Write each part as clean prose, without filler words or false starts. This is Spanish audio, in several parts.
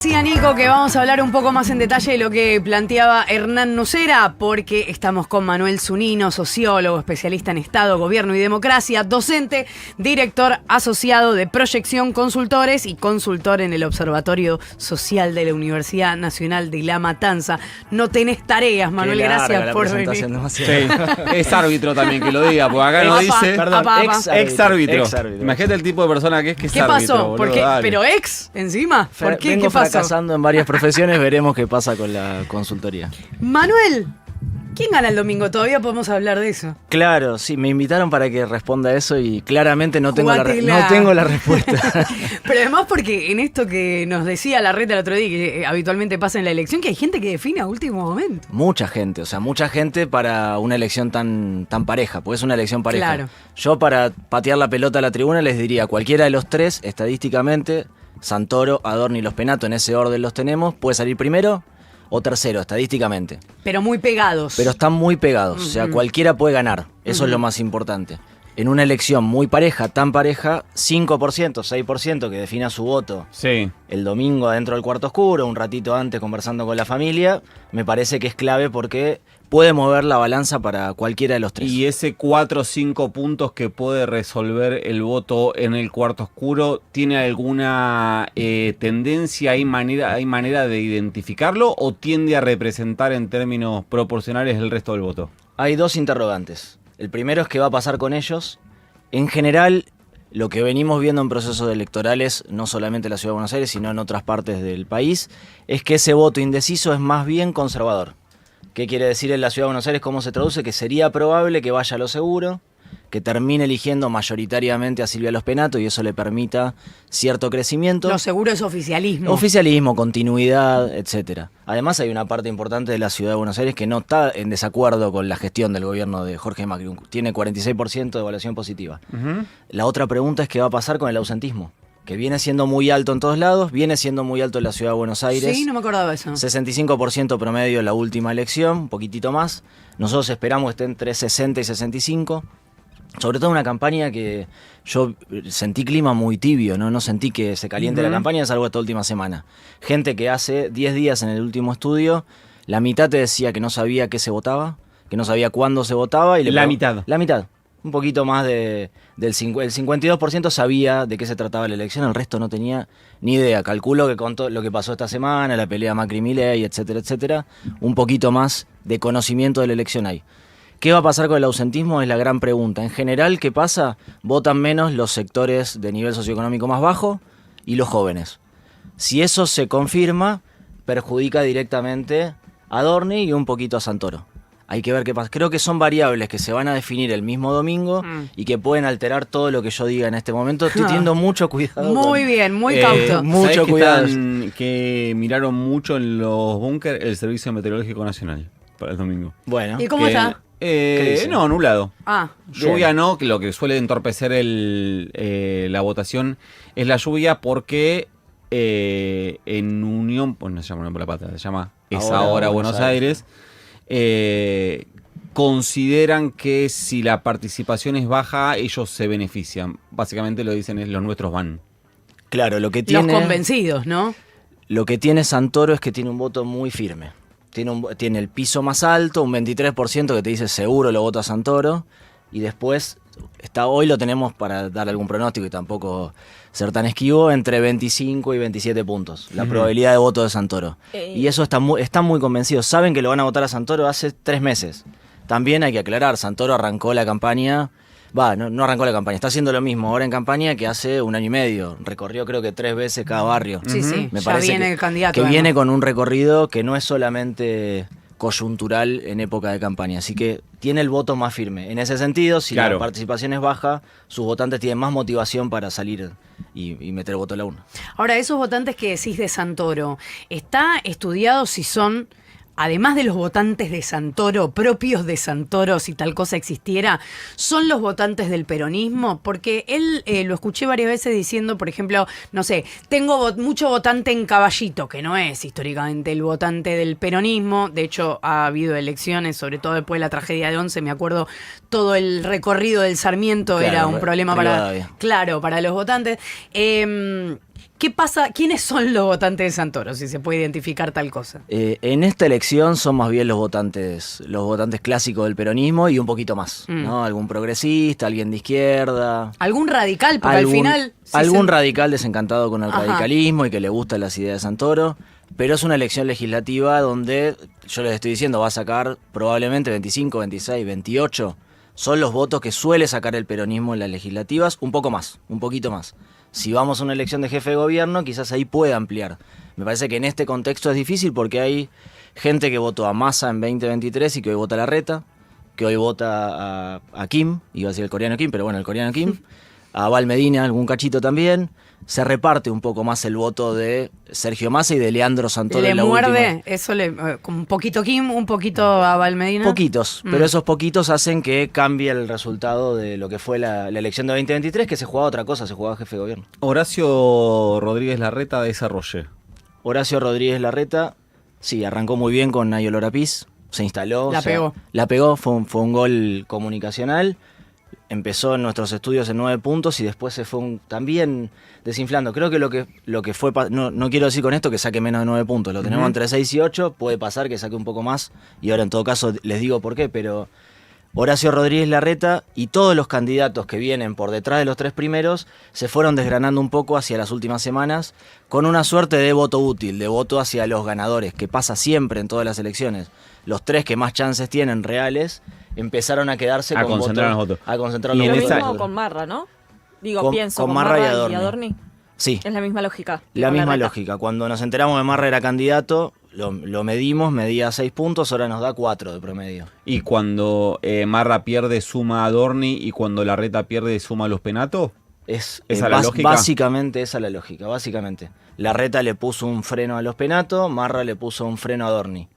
Decía Nico que vamos a hablar un poco más en detalle de lo que planteaba Hernán Nucera, porque estamos con Manuel Zunino, sociólogo, especialista en Estado, Gobierno y Democracia, docente, director asociado de Proyección Consultores y consultor en el Observatorio Social de la Universidad Nacional de La Matanza. No tenés tareas, Manuel, gracias por venir. Sí, es árbitro también, que lo diga, porque acá no dice, perdón, ex árbitro. Imagínate el tipo de persona que es ¿Qué árbitro. pasó? ¿Por qué? ¿Pero ex encima? ¿Por qué? Vengo ¿Qué pasó? fracasando en varias profesiones, veremos qué pasa con la consultoría. Manuel, ¿quién gana el domingo? Todavía podemos hablar de eso. Claro, sí, me invitaron para que responda eso y claramente no tengo Jugátela. la respuesta. Pero además porque en esto que nos decía Larreta el otro día, que habitualmente pasa en la elección, que hay gente que define a último momento. Mucha gente para una elección tan pareja, porque es una elección pareja. Claro. Yo para patear la pelota a la tribuna les diría, cualquiera de los tres, estadísticamente, Santoro, Adorni y Los Penato, en ese orden los tenemos, puede salir primero o tercero, estadísticamente. Pero muy pegados. Pero están muy pegados, o sea, cualquiera puede ganar, eso es lo más importante. En una elección muy pareja, tan pareja, 5%, 6% que defina su voto Sí. el domingo adentro del cuarto oscuro, un ratito antes conversando con la familia, me parece que es clave porque puede mover la balanza para cualquiera de los tres. Y ese 4 o 5 puntos que puede resolver el voto en el cuarto oscuro, ¿tiene alguna tendencia? ¿Hay manera de identificarlo o tiende a representar en términos proporcionales el resto del voto? Hay dos interrogantes. El primero es qué va a pasar con ellos. En general, lo que venimos viendo en procesos electorales, no solamente en la Ciudad de Buenos Aires, sino en otras partes del país, es que ese voto indeciso es más bien conservador. ¿Qué quiere decir en la Ciudad de Buenos Aires? ¿Cómo se traduce? Que sería probable que vaya a lo seguro, que termine eligiendo mayoritariamente a Silvia Los Penato y eso le permita cierto crecimiento. Lo seguro es oficialismo. Oficialismo, continuidad, etcétera. Además hay una parte importante de la Ciudad de Buenos Aires que no está en desacuerdo con la gestión del gobierno de Jorge Macri. Tiene 46% de evaluación positiva. La otra pregunta es qué va a pasar con el ausentismo, que viene siendo muy alto en todos lados, viene siendo muy alto en la Ciudad de Buenos Aires. Sí, no me acordaba de eso. 65% promedio en la última elección, un poquitito más. Nosotros esperamos que esté entre 60 y 65. Sobre todo una campaña que yo sentí clima muy tibio, no sentí que se caliente la campaña, salvo esta última semana. Gente que hace 10 días en el último estudio, la mitad te decía que no sabía qué se votaba, que no sabía cuándo se votaba. Y La mitad. La mitad. Un poquito más el 52% sabía de qué se trataba la elección, el resto no tenía ni idea. Calculo que con todo lo que pasó esta semana, la pelea Macri-Milei, etcétera, etcétera, un poquito más de conocimiento de la elección hay. ¿Qué va a pasar con el ausentismo? Es la gran pregunta. En general, ¿qué pasa? Votan menos los sectores de nivel socioeconómico más bajo y los jóvenes. Si eso se confirma, perjudica directamente a Adorni y un poquito a Santoro. Hay que ver qué pasa. Creo que son variables que se van a definir el mismo domingo y que pueden alterar todo lo que yo diga en este momento. Estoy teniendo mucho cuidado. Muy bien, muy cauto. Mucho cuidado. Que miraron mucho en los búnker el Servicio Meteorológico Nacional para el domingo. Bueno. ¿Y cómo está? No, nublado. Ah, Lluvia bien. no, que lo que suele entorpecer la votación es la lluvia porque en Unión, pues no se llama Unión por la Patria, se llama Ahora Buenos Aires, consideran que si la participación es baja, ellos se benefician. Básicamente lo dicen es los nuestros van. Claro, lo que los tiene... convencidos, ¿no? Lo que tiene Santoro es que tiene un voto muy firme. Tiene el piso más alto, un 23% que te dice seguro lo vota Santoro. Y después, hoy lo tenemos para dar algún pronóstico y tampoco ser tan esquivo, entre 25 y 27 puntos. La probabilidad de voto de Santoro. Y eso están muy convencidos. Saben que lo van a votar a Santoro hace 3 meses. También hay que aclarar, Santoro arrancó la campaña... No arrancó la campaña, está haciendo lo mismo ahora en campaña que hace 1 año y medio. Recorrió creo que 3 veces cada barrio. Sí, sí, Me ya parece viene el candidato. que viene con un recorrido que no es solamente coyuntural en época de campaña. Así que tiene el voto más firme. En ese sentido, si la participación es baja, sus votantes tienen más motivación para salir y meter el voto a la urna. Ahora, esos votantes que decís de Santoro, ¿está estudiado si son... Además de los votantes de Santoro, propios de Santoro, si tal cosa existiera, son los votantes del peronismo? Porque él lo escuché varias veces diciendo, por ejemplo, no sé, tengo mucho votante en Caballito, que no es históricamente el votante del peronismo. De hecho, ha habido elecciones, sobre todo después de la tragedia de Once, me acuerdo, todo el recorrido del Sarmiento era un problema para los votantes. ¿Qué pasa? ¿Quiénes son los votantes de Santoro, si se puede identificar tal cosa? En esta elección son más bien los votantes clásicos del peronismo y un poquito más, ¿no? Algún progresista, alguien de izquierda. ¿Algún radical? Porque al final... Algún radical desencantado con el radicalismo y que le gustan las ideas de Santoro. Pero es una elección legislativa donde, yo les estoy diciendo, va a sacar probablemente 25, 26, 28. Son los votos que suele sacar el peronismo en las legislativas, un poquito más. Si vamos a una elección de jefe de gobierno, quizás ahí puede ampliar. Me parece que en este contexto es difícil porque hay gente que votó a Massa en 2023 y que hoy vota a Larreta, que hoy vota a Kim, iba a decir el coreano Kim, pero bueno, el coreano Kim, a Val Medina, algún cachito también. Se reparte un poco más el voto de Sergio Massa y de Leandro Santoro en la última. ¿Le muerde? Eso como un poquito Kim, un poquito a Valmedina. Poquitos, pero esos poquitos hacen que cambie el resultado de lo que fue la elección de 2023, que se jugaba otra cosa, se jugaba jefe de gobierno. Horacio Rodríguez Larreta desarrolle. Horacio Rodríguez Larreta, sí, arrancó muy bien con Nayo Lorapis, se instaló. La pegó, fue un gol comunicacional. Empezó en nuestros estudios en 9 puntos y después se fue también desinflando. Creo que lo que fue... No quiero decir con esto que saque menos de 9 puntos. Lo tenemos entre 6 y 8. Puede pasar que saque un poco más. Y ahora en todo caso les digo por qué. Pero Horacio Rodríguez Larreta y todos los candidatos que vienen por detrás de los 3 primeros se fueron desgranando un poco hacia las últimas semanas con una suerte de voto útil, de voto hacia los ganadores, que pasa siempre en todas las elecciones. Los 3 que más chances tienen reales empezaron a quedarse a concentrar los votos. A concentrar Y los lo votos. mismo con Marra, ¿no? Digo, Con Marra y Adorni. Adorni. Sí. Es la misma lógica. La misma Larreta. lógica. Cuando nos enteramos de Marra era candidato, lo medimos, medía 6 puntos, ahora nos da 4 de promedio. Y cuando Marra pierde, suma a Adorni, y cuando Larreta pierde, suma a los Penato. ¿Esa la lógica? Básicamente esa es la lógica, básicamente. Larreta le puso un freno a los Penato, Marra le puso un freno a Adorni.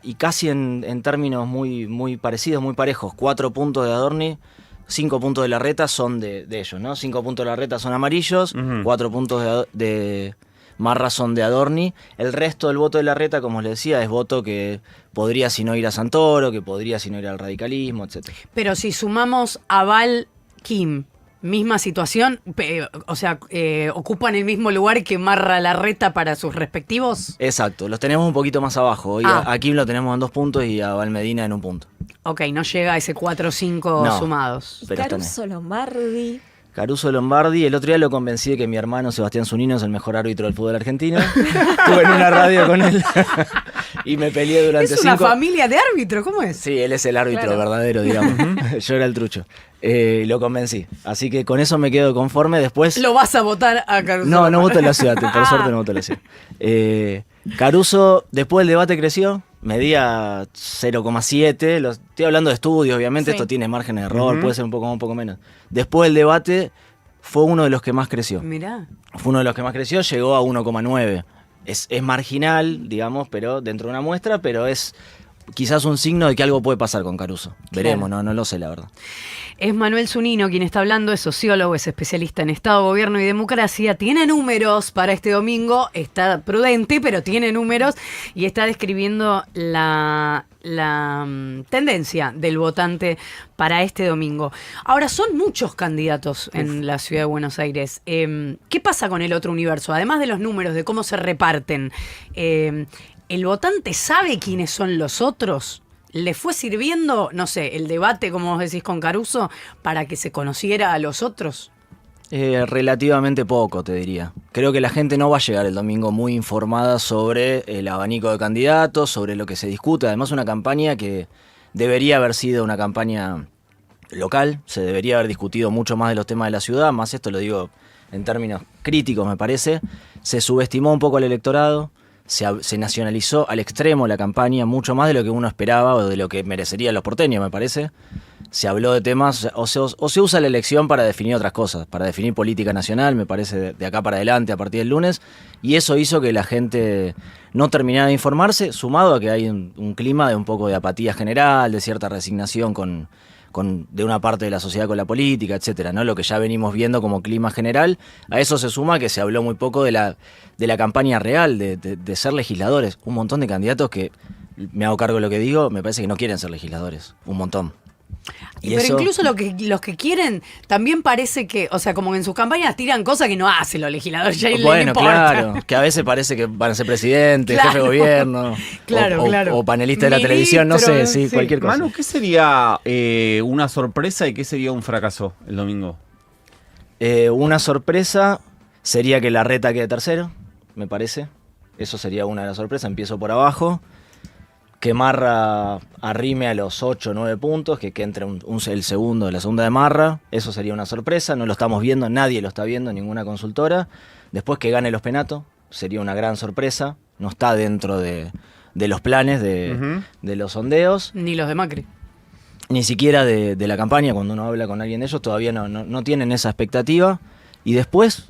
Y casi en términos muy parecidos, muy parejos. 4 puntos de Adorni, 5 puntos de Larreta son de ellos, ¿no? 5 puntos de Larreta son amarillos, 4 puntos de Marra son de Adorni. El resto del voto de Larreta, como les decía, es voto que podría si no ir a Santoro, que podría si no ir al radicalismo, etc. Pero si sumamos a Val Kim, misma situación, ocupan el mismo lugar que Marra Larreta para sus respectivos. Exacto, los tenemos un poquito más abajo. Hoy a Kim lo tenemos en 2 puntos y a Valmedina en 1 punto. Ok, no llega a ese 4 o 5 sumados. Pero Caruso Lombardi. Caruso Lombardi, el otro día lo convencí de que mi hermano Sebastián Zunino es el mejor árbitro del fútbol argentino. Estuve en una radio con él y me peleé durante 5... Es una familia de árbitros, ¿cómo es? Sí, él es el árbitro verdadero, digamos. Yo era el trucho. Lo convencí. Así que con eso me quedo conforme. Después... ¿Lo vas a votar a Caruso? No voto en la ciudad, por suerte no voto en la ciudad. Caruso, después del debate creció, medía 0,7. Estoy hablando de estudios, obviamente, Sí. esto tiene margen de error, puede ser un poco menos. Después del debate fue uno de los que más creció. Mirá. Fue uno de los que más creció, llegó a 1,9. Es marginal, digamos, pero dentro de una muestra, pero es quizás un signo de que algo puede pasar con Caruso. Veremos, no lo sé, la verdad. Es Manuel Zunino quien está hablando, es sociólogo, es especialista en Estado, Gobierno y Democracia. Tiene números para este domingo, está prudente, pero tiene números y está describiendo la tendencia del votante para este domingo. Ahora, son muchos candidatos en la ciudad de Buenos Aires. ¿Qué pasa con el otro universo? Además de los números, de cómo se reparten, ¿el votante sabe quiénes son los otros? ¿Le fue sirviendo, no sé, el debate, como vos decís con Caruso, para que se conociera a los otros? Relativamente poco, te diría. Creo que la gente no va a llegar el domingo muy informada sobre el abanico de candidatos, sobre lo que se discute. Además, una campaña que debería haber sido una campaña local, se debería haber discutido mucho más de los temas de la ciudad, más esto lo digo en términos críticos, me parece. Se subestimó un poco al electorado. Se nacionalizó al extremo la campaña, mucho más de lo que uno esperaba o de lo que merecerían los porteños, me parece. Se habló de temas, o se usa la elección para definir otras cosas, para definir política nacional, me parece, de acá para adelante, a partir del lunes, y eso hizo que la gente no terminara de informarse, sumado a que hay un clima de un poco de apatía general, de cierta resignación de una parte de la sociedad con la política, etcétera, ¿no? Lo que ya venimos viendo como clima general. A eso se suma que se habló muy poco de la campaña real, de ser legisladores. Un montón de candidatos que, me hago cargo de lo que digo, me parece que no quieren ser legisladores. Un montón. Y Pero eso, incluso los que quieren, también parece que, o sea, como que en sus campañas tiran cosas que no hacen los legisladores, ya bueno, le importa. claro, que a veces parece que van a ser presidente, Claro. jefe de gobierno, Claro, o panelista de la televisión, no sé, Ministro, sí, sí. cualquier cosa. Manu, ¿qué sería una sorpresa y qué sería un fracaso el domingo? Una sorpresa sería que Larreta quede tercero, me parece. Eso sería una de las sorpresas. Empiezo por abajo. Que Marra arrime a los 8 o 9 puntos, que entre el segundo de la segunda de Marra. Eso sería una sorpresa. No lo estamos viendo, nadie lo está viendo, ninguna consultora. Después que gane los Penato, sería una gran sorpresa. No está dentro de los planes de los sondeos. Ni los de Macri. Ni siquiera de la campaña, cuando uno habla con alguien de ellos, todavía no tienen esa expectativa. Y después,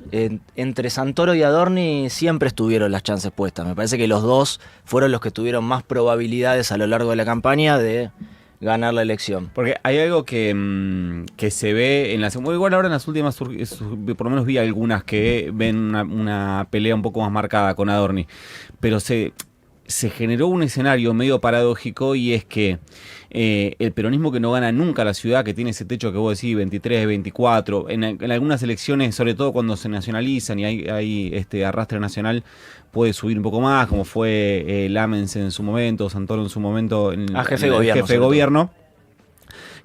entre Santoro y Adorni siempre estuvieron las chances puestas. Me parece que los dos fueron los que tuvieron más probabilidades a lo largo de la campaña de ganar la elección. Porque hay algo que se ve en la segunda. Igual ahora en las últimas, por lo menos vi algunas que ven una pelea un poco más marcada con Adorni. Pero se generó un escenario medio paradójico y es que el peronismo que no gana nunca la ciudad, que tiene ese techo que vos decís, 23, 24, en algunas elecciones, sobre todo cuando se nacionalizan y hay arrastre nacional, puede subir un poco más, como fue Lamens en su momento, Santoro en su momento, Jefe de gobierno.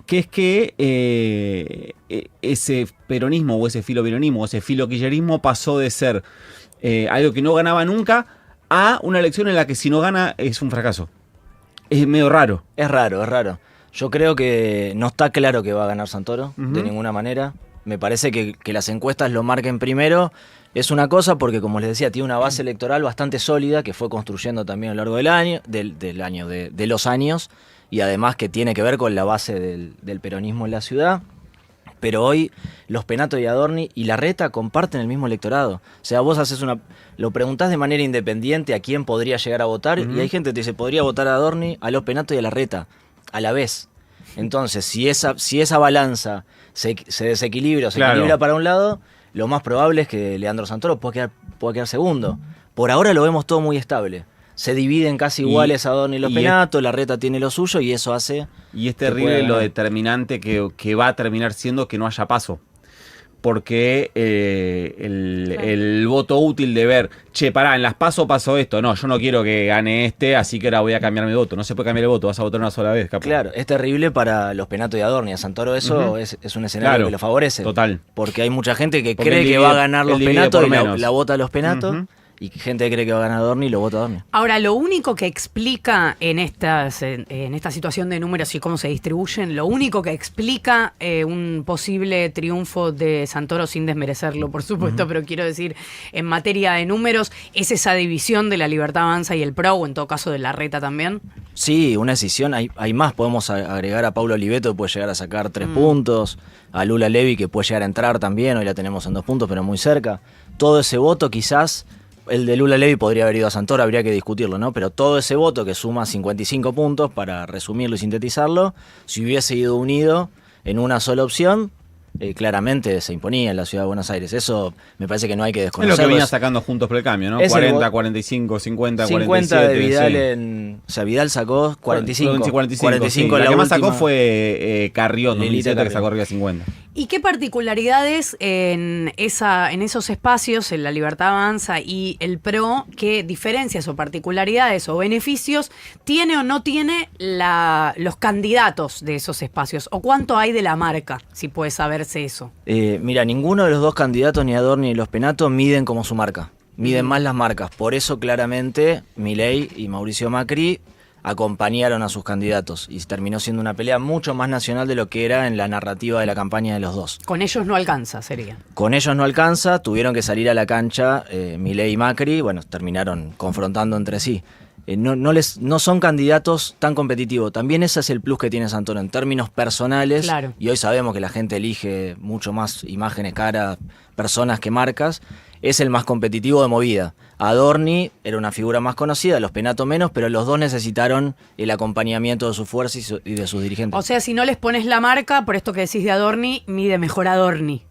Que es que ese peronismo o ese filo peronismo o ese filo kirchnerismo pasó de ser algo que no ganaba nunca a una elección en la que si no gana es un fracaso. Es medio raro. Es raro. Yo creo que no está claro que va a ganar Santoro, de ninguna manera. Me parece que las encuestas lo marquen primero. Es una cosa porque, como les decía, tiene una base electoral bastante sólida que fue construyendo también a lo largo de los años, y además que tiene que ver con la base del peronismo en la ciudad. Pero hoy los Penato y Adorni y Larreta comparten el mismo electorado. O sea, vos lo preguntás de manera independiente a quién podría llegar a votar, y hay gente que te dice, podría votar a Adorni, a los Penato y a Larreta, a la vez. Entonces, si esa balanza se desequilibra o se equilibra para un lado, lo más probable es que Leandro Santoro pueda quedar segundo. Por ahora lo vemos todo muy estable. Se dividen casi iguales Adorni y los Penato, Larreta tiene lo suyo y eso hace... Y es terrible lo determinante que va a terminar siendo que no haya paso. Porque el voto útil de ver, che, pará, en las PASO pasó esto, no, yo no quiero que gane así que ahora voy a cambiar mi voto. No se puede cambiar el voto, vas a votar una sola vez, capaz. Claro, es terrible para los Penato y Adorni. A Santoro eso es un escenario que lo favorece. Total. Porque hay mucha gente que cree que va a ganar los Penato y la vota a los Penato. Y gente que cree que va a ganar Adorni y lo vota Adorni. Ahora, lo único que explica en esta situación de números y cómo se distribuyen, lo único que explica un posible triunfo de Santoro, sin desmerecerlo, por supuesto, pero quiero decir, en materia de números, es esa división de la Libertad Avanza y el PRO, o en todo caso de Larreta también. Sí, una decisión. Hay más. Podemos agregar a Paulo Oliveto, que puede llegar a sacar 3 puntos. A Lula Levy, que puede llegar a entrar también. Hoy la tenemos en 2 puntos, pero muy cerca. Todo ese voto quizás... El de Lula Levy podría haber ido a Santoro, habría que discutirlo, ¿no? Pero todo ese voto que suma 55 puntos, para resumirlo y sintetizarlo, si hubiese ido unido en una sola opción, claramente se imponía en la ciudad de Buenos Aires. Eso me parece que no hay que Es desconocerlo. lo que venía sacando Juntos por el Cambio, ¿no? Es 40, 45, 50, 50 47. de Vidal sí. o sea, Vidal sacó 45. 45 sí. en La que más última. sacó fue Carrión, Lilita 2007, que Carrión. sacó arriba de 50. ¿Y qué particularidades en esos espacios, en la Libertad Avanza y el PRO, qué diferencias o particularidades o beneficios tiene o no tiene los candidatos de esos espacios? ¿O cuánto hay de la marca, si puede saberse eso? Mira, ninguno de los dos candidatos, ni Adorni ni los Penato, miden como su marca. Miden más las marcas. Por eso, claramente, Milei y Mauricio Macri acompañaron a sus candidatos. Y terminó siendo una pelea mucho más nacional de lo que era en la narrativa de la campaña de los dos. Con ellos no alcanza, sería. Con ellos no alcanza, tuvieron que salir a la cancha Milei y Macri. Bueno, terminaron confrontando entre sí. No son candidatos tan competitivos. También ese es el plus que tiene Santoro en términos personales. Claro. Y hoy sabemos que la gente elige mucho más imágenes, caras, personas que marcas. Es el más competitivo de movida. Adorni era una figura más conocida, los Penato menos, pero los dos necesitaron el acompañamiento de su fuerza y de sus dirigentes. O sea, si no les pones la marca, por esto que decís de Adorni, mide mejor Adorni.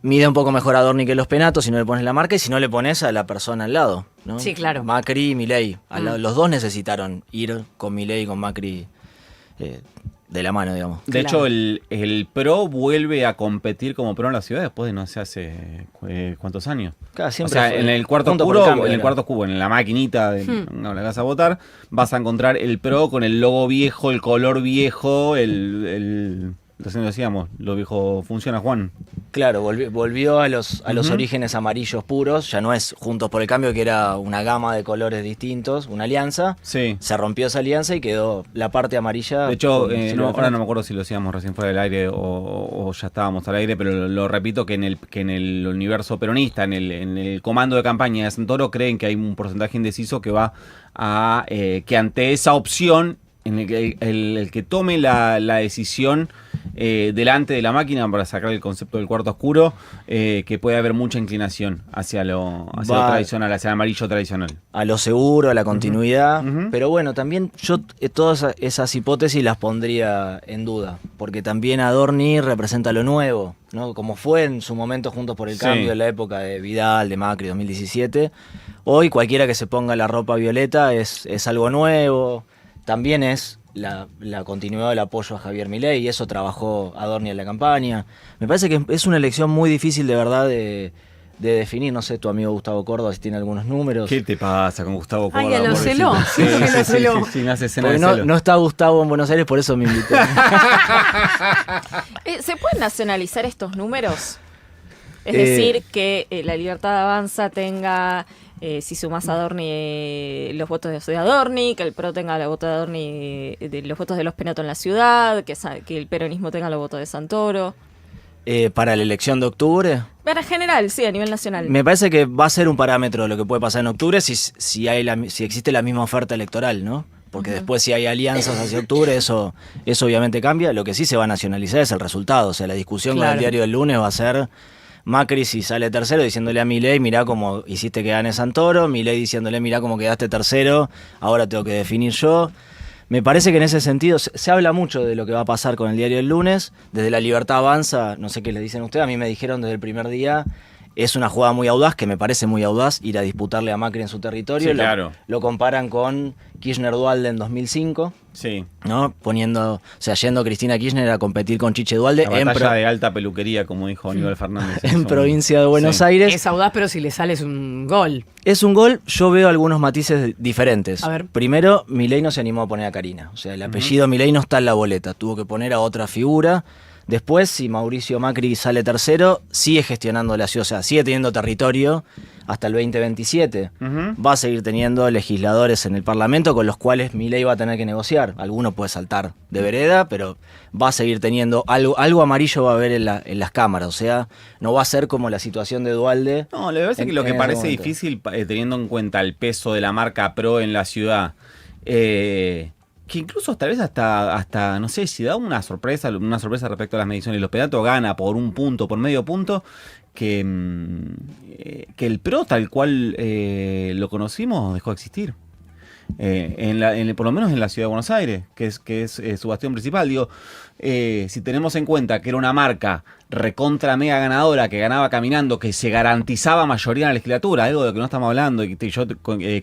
Mide un poco mejor Adorni que los Penato si no le pones la marca y si no le pones a la persona al lado, ¿no? Sí, claro. Macri y Milei. Los dos necesitaron ir con Milei y con Macri de la mano, digamos. De Claro. hecho, el PRO vuelve a competir como PRO en la ciudad después de no sé hace cuántos años. Claro, O siempre sea, fue en el cuarto Juntos por oscuro, el Cambio en el era. cuarto cubo, en la maquinita de la casa a votar, vas a encontrar el PRO con el logo viejo, el color viejo, recién decíamos, lo viejo funciona, Juan. Claro, volvió a los orígenes amarillos puros, ya no es Juntos por el Cambio, que era una gama de colores distintos, una alianza. Sí. Se rompió esa alianza y quedó la parte amarilla. De hecho, con estilo ahora diferente. no me acuerdo si lo decíamos recién fuera del aire o ya estábamos al aire, pero lo repito que en el universo peronista, en el comando de campaña de Santoro, creen que hay un porcentaje indeciso que va a que ante esa opción, en el que el que tome la decisión delante de la máquina para sacar el concepto del cuarto oscuro, que puede haber mucha inclinación hacia lo tradicional, hacia el amarillo tradicional. A lo seguro, a la continuidad. Ujú. Pero bueno, también yo todas esas hipótesis las pondría en duda, porque también Adorni representa lo nuevo, ¿no? Como fue en su momento Juntos por el Sí. Cambio, en la época de Vidal, de Macri, 2017. Hoy cualquiera que se ponga la ropa violeta es algo nuevo. También es la continuidad del apoyo a Javier Milei, y eso trabajó Adorni en la campaña. Me parece que es una elección muy difícil de verdad de definir. No sé, tu amigo Gustavo Córdoba, si tiene algunos números. ¿Qué te pasa con Gustavo Ay, Córdoba? ya lo pobrecito? celó. Sí, Ya lo celó. sí, me hace escena Porque de celo. no está Gustavo en Buenos Aires, por eso me invité. ¿Se pueden nacionalizar estos números? Es Eh, decir, que la Libertad Avanza tenga, si sumás a Adorni, los votos de Adorni, que el PRO tenga los votos de Adorni, los votos de los Penato en la ciudad, que el peronismo tenga los votos de Santoro. Para la elección de octubre, Para general, sí, a nivel nacional. me parece que va a ser un parámetro de lo que puede pasar en octubre si existe la misma oferta electoral, ¿no? Porque después si hay alianzas hacia octubre, eso obviamente cambia. Lo que sí se va a nacionalizar es el resultado. O sea, la discusión con el Claro. diario del lunes va a ser Macri, si sale tercero, diciéndole a Milei, mirá cómo hiciste que gane Santoro. Milei diciéndole, mirá cómo quedaste tercero, ahora tengo que definir yo. Me parece que en ese sentido se habla mucho de lo que va a pasar con el diario del lunes. Desde La Libertad Avanza, no sé qué les dicen ustedes, a mí me dijeron desde el primer día, es una jugada muy audaz, que me parece muy audaz, ir a disputarle a Macri en su territorio. Sí, claro. Lo comparan con Kirchner-Duhalde en 2005, Sí. ¿no? Yendo Cristina Kirchner a competir con Chiche Duhalde La batalla de alta peluquería, como dijo Aníbal Fernández. en Eso. provincia de Buenos Sí. Aires. Es audaz, pero si le sale es un gol. Es un gol, yo veo algunos matices diferentes. A ver. Primero, Milei no se animó a poner a Karina. O sea, el apellido Milei no está en la boleta. Tuvo que poner a otra figura. Después, si Mauricio Macri sale tercero, sigue gestionando la ciudad. O sea, sigue teniendo territorio hasta el 2027. Ujú. Va a seguir teniendo legisladores en el Parlamento con los cuales Milei va a tener que negociar. Alguno puede saltar de vereda, pero va a seguir teniendo algo amarillo va a haber en las cámaras. O sea, no va a ser como la situación de Duhalde. No, le parece que lo que en ese parece momento. difícil, teniendo en cuenta el peso de la marca PRO en la ciudad, que incluso tal vez hasta no sé, si da una sorpresa respecto a las mediciones, y los Penato gana por un punto, por medio punto, que el PRO tal cual lo conocimos dejó de existir. Por lo menos en la ciudad de Buenos Aires, que es su bastión principal. Digo, si tenemos en cuenta que era una marca recontra mega ganadora, que ganaba caminando, que se garantizaba mayoría en la legislatura, algo de lo que no estamos hablando, y que yo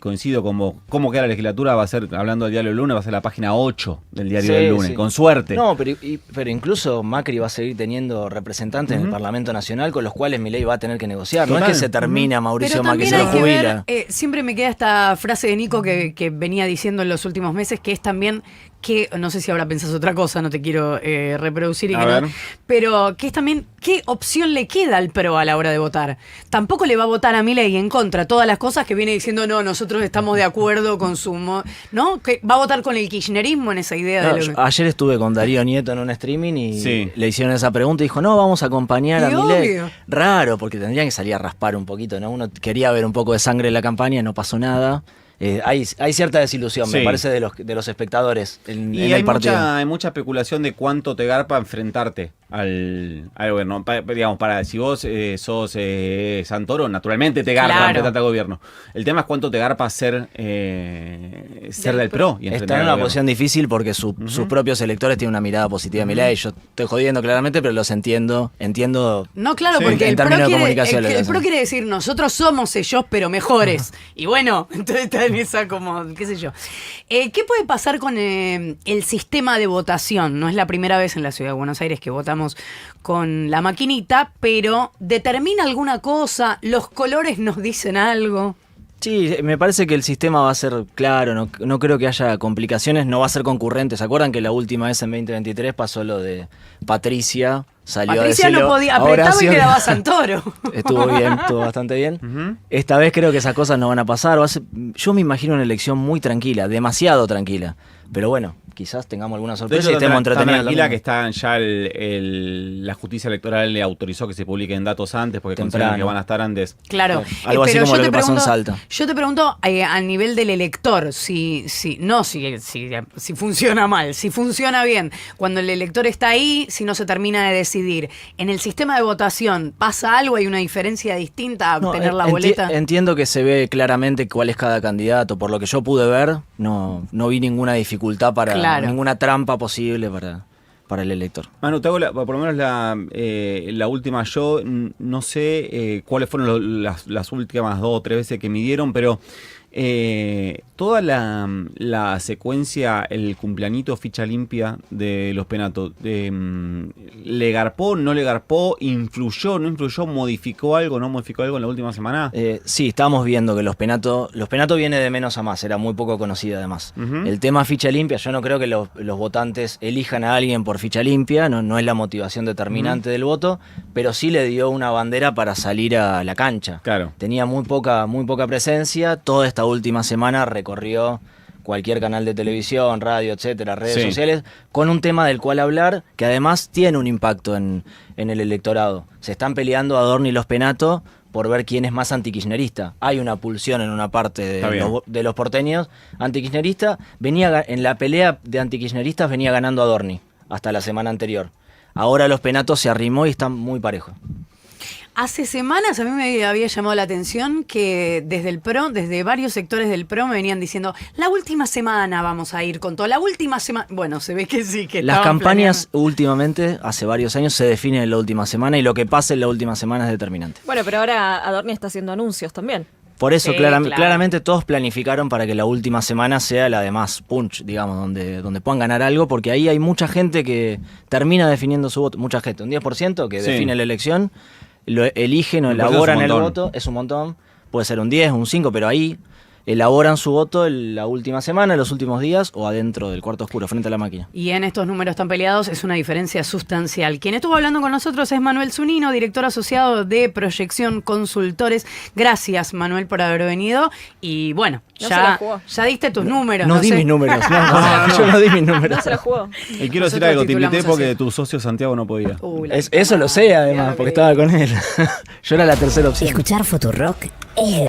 coincido como cómo queda la legislatura, va a ser, hablando del diario del lunes, va a ser la página 8 del diario Sí, del lunes, sí. con suerte. No, pero incluso Macri va a seguir teniendo representantes en el Parlamento Nacional con los cuales Milei va a tener que negociar. No Total. es que se termina Mauricio Pero Macri, también se hay lo que jubila. ver, siempre me queda esta frase de Nico que venía diciendo en los últimos meses, que es también que, no sé si ahora pensás otra cosa, no te quiero reproducir, y A que no, ver. pero que es también qué opción le queda al PRO a la hora de votar. Tampoco le va a votar a Milei en contra todas las cosas que viene diciendo, no, nosotros estamos de acuerdo con su... ¿No? Que va a votar con el kirchnerismo en esa idea No, de lo que... ayer estuve con Darío Nieto en un streaming y Sí. le hicieron esa pregunta y dijo, no, vamos a acompañar a Y Milei. obvio. Raro, porque tendrían que salir a raspar un poquito, ¿no? Uno quería ver un poco de sangre en la campaña, no pasó nada. Hay cierta desilusión, me Sí. parece, de los espectadores en Y el hay partido. mucha especulación de cuánto te garpa enfrentarte al gobierno. Digamos, si vos sos Santoro, naturalmente te garpa Claro. enfrentarte al gobierno. El tema es cuánto te garpa ser del PRO y enfrentar Está en al una gobierno. posición difícil porque sus propios electores tienen una mirada positiva a Milei. Yo estoy jodiendo claramente, pero los entiendo. No, claro, Sí, porque en el términos PRO, de quiere, comunicación, el lo que PRO hacen. quiere decir, nosotros somos ellos, pero mejores. Y bueno, entonces está en esa como, qué sé yo. ¿Qué puede pasar con el sistema de votación? No es la primera vez en la Ciudad de Buenos Aires que votamos con la maquinita, pero ¿determina alguna cosa? ¿Los colores nos dicen algo? Sí, me parece que el sistema va a ser claro, no creo que haya complicaciones, no va a ser concurrente. ¿Se acuerdan que la última vez en 2023 pasó lo de Patricia? Salió Patricia a decirlo, no podía, a apretaba y Horacio, quedaba Santoro. Estuvo bien, estuvo bastante bien. Ujú. Esta vez creo que esas cosas no van a pasar. Yo me imagino una elección muy tranquila, demasiado tranquila. Pero bueno, quizás tengamos alguna De sorpresa hecho, y estemos tan entretenidos. tranquila también. que ya la justicia electoral le autorizó que se publiquen datos antes porque consideran Temprano. que van a estar antes. Claro. Algo así Pero como yo lo te que pasó en pregunto- Salta. Yo te pregunto al nivel del elector, si funciona mal, si funciona bien, cuando el elector está ahí, si no se termina de decidir. En el sistema de votación, ¿pasa algo? ¿Hay una diferencia distinta a No, obtener la enti- boleta? Entiendo que se ve claramente cuál es cada candidato. Por lo que yo pude ver, no vi ninguna dificultad Claro. ninguna trampa posible para el elector. Manu, te hago por lo menos la última. Yo no sé cuáles fueron las últimas 2 o 3 veces que midieron, pero toda la secuencia, el cumpleañito ficha limpia de los Penato, ¿le garpó, no le garpó, influyó, no influyó, modificó algo, no modificó algo en la última semana? Sí, estábamos viendo que los Penato viene de menos a más, era muy poco conocido además. Ujú. El tema ficha limpia, yo no creo que los votantes elijan a alguien por ficha limpia, no es la motivación determinante del voto, pero sí le dio una bandera para salir a la cancha. Claro. Tenía muy poca presencia, toda esta última semana recorrió cualquier canal de televisión, radio, etcétera, redes Sí. sociales, con un tema del cual hablar que además tiene un impacto en el electorado. Se están peleando Adorni y los Penato por ver quién es más antikirchnerista. Hay una pulsión en una parte Está bien. de los porteños antikirchnerista. En la pelea de antikirchneristas venía ganando Adorni hasta la semana anterior. Ahora los Penato se arrimó y están muy parejos. Hace semanas a mí me había llamado la atención que desde el PRO, desde varios sectores del PRO me venían diciendo, la última semana vamos a ir con todo, la última semana. Bueno, se ve que sí, que Las estaban campañas planeando. últimamente, hace varios años, se definen en la última semana y lo que pase en la última semana es determinante. Bueno, pero ahora Adorni está haciendo anuncios también. Por eso Sí, claro. claramente todos planificaron para que la última semana sea la de más punch, digamos, donde puedan ganar algo, porque ahí hay mucha gente que termina definiendo su voto. Mucha gente, un 10% que Sí. define la elección, lo eligen o Me parece elaboran un el montón. voto, es un montón, puede ser un 10, un 5, pero ahí elaboran su voto en la última semana, en los últimos días o adentro del cuarto oscuro, frente a la máquina. Y en estos números tan peleados es una diferencia sustancial. Quien estuvo hablando con nosotros es Manuel Zunino, director asociado de Proyección Consultores. Gracias, Manuel, por haber venido. Y bueno, No se la ya, jugó. ya diste tus números. No di sé. mis números, no. yo no di mis números. No se la jugó. Y quiero decir Nosotros algo, te invité titulamos porque así. tu socio Santiago no podía. La Eso lo sé además, Mira porque que- estaba con él. Yo era la tercera opción. Escuchar Futurock es